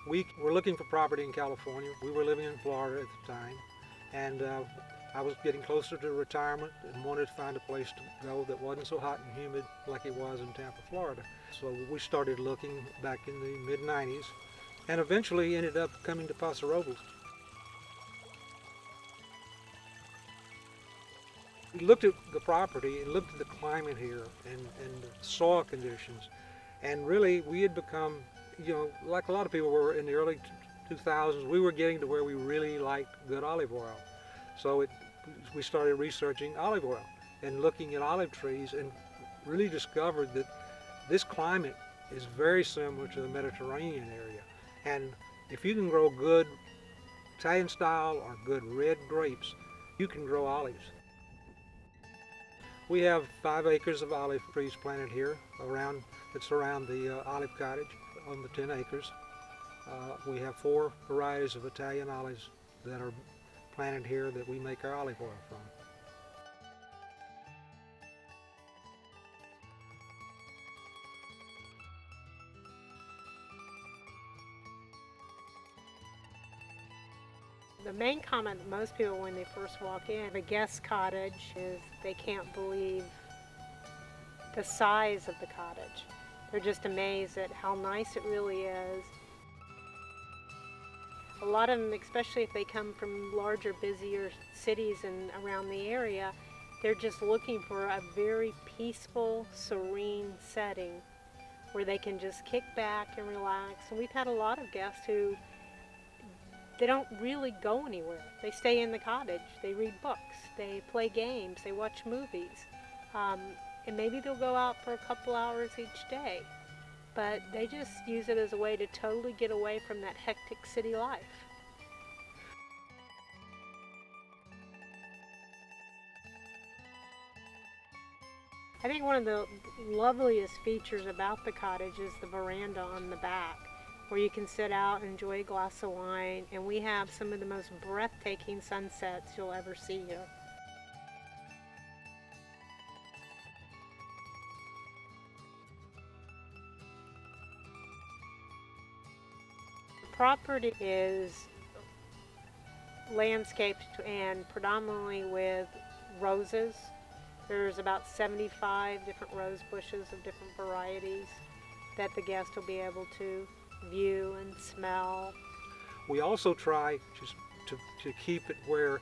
We were looking for property in California. We were living in Florida at the time, and I was getting closer to retirement and wanted to find a place to go that wasn't so hot and humid like it was in Tampa, Florida. So we started looking back in the mid-90s and eventually ended up coming to Paso Robles. We looked at the property and looked at the climate here and the soil conditions, and really we had become, like a lot of people were in the early 2000s, we were getting to where we really liked good olive oil. So we started researching olive oil and looking at olive trees and really discovered that this climate is very similar to the Mediterranean area. And if you can grow good Italian style or good red grapes, you can grow olives. We have 5 acres of olive trees planted here that surround the olive cottage on the 10 acres. We have 4 varieties of Italian olives that are planted here that we make our olive oil from. The main comment that most people when they first walk in the guest cottage is they can't believe the size of the cottage. They're just amazed at how nice it really is. A lot of them, especially if they come from larger, busier cities and around the area, they're just looking for a very peaceful, serene setting where they can just kick back and relax. And we've had a lot of guests who they don't really go anywhere. They stay in the cottage, they read books, they play games, they watch movies. And maybe they'll go out for a couple hours each day. But they just use it as a way to totally get away from that hectic city life. I think one of the loveliest features about the cottage is the veranda on the back, where you can sit out and enjoy a glass of wine, and we have some of the most breathtaking sunsets you'll ever see here. The property is landscaped and predominantly with roses. There's about 75 different rose bushes of different varieties that the guest will be able to view and smell. We also try just to keep it where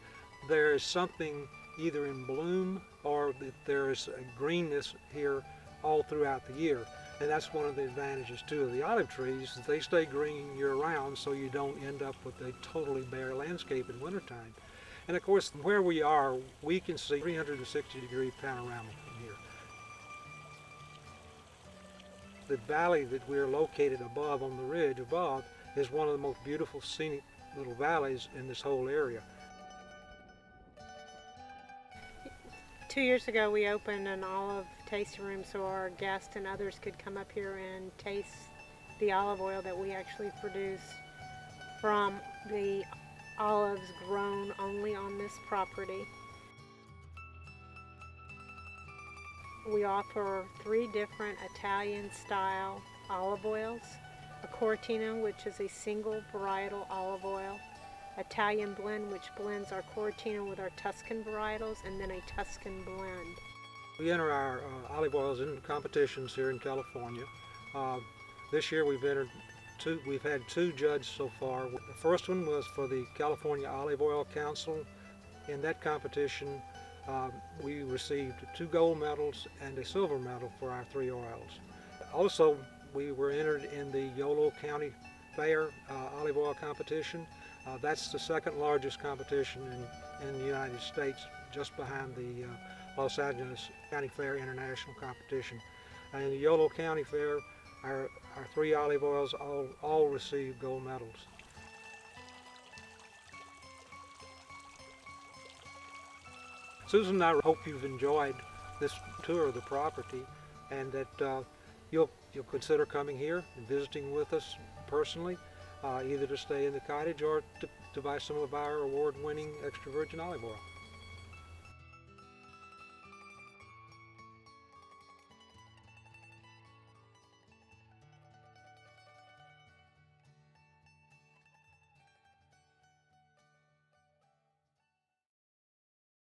there is something either in bloom or that there is a greenness here all throughout the year. And that's one of the advantages too of the olive trees. They stay green year-round, so you don't end up with a totally bare landscape in wintertime. And of course, where we are, we can see 360-degree panorama from here. The valley that we're located above, on the ridge above, is one of the most beautiful scenic little valleys in this whole area. 2 years ago we opened an olive tasting room so our guests and others could come up here and taste the olive oil that we actually produce from the olives grown only on this property. We offer 3 different Italian style olive oils, a Cortina, which is a single varietal olive oil, Italian blend, which blends our Cortina with our Tuscan varietals, and then a Tuscan blend. We enter our olive oils in competitions here in California. This year we've had 2 judged so far. The first one was for the California Olive Oil Council. In that competition, we received 2 gold medals and a silver medal for our 3 oils. Also, we were entered in the Yolo County Fair olive oil competition. That's the 2nd largest competition in the United States, just behind the Los Angeles County Fair International Competition. And in the Yolo County Fair, our 3 olive oils all received gold medals. Susan and I hope you've enjoyed this tour of the property, and that you'll consider coming here and visiting with us personally, either to stay in the cottage or to buy some of our award-winning extra virgin olive oil.